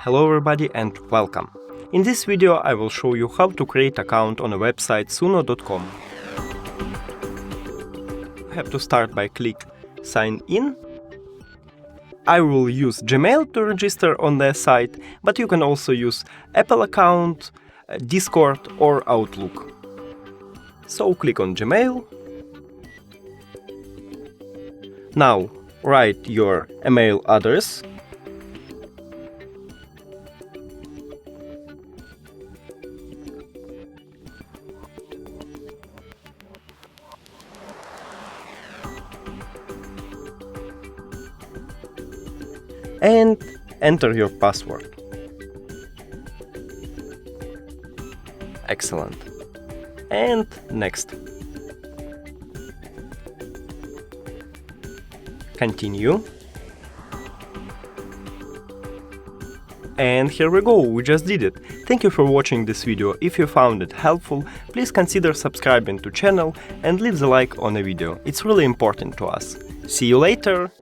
Hello everybody and welcome. In this video I will show you how to create account on a website Suno.com. You have to start by click sign in. I will use Gmail to register on the site, but you can also use Apple account, Discord or Outlook. So click on Gmail. Now write your email address. And enter your password. Excellent. And next. Continue. And here we go, we just did it. Thank you for watching this video. If you found it helpful, please consider subscribing to channel and leave the like on the video. It's really important to us. See you later!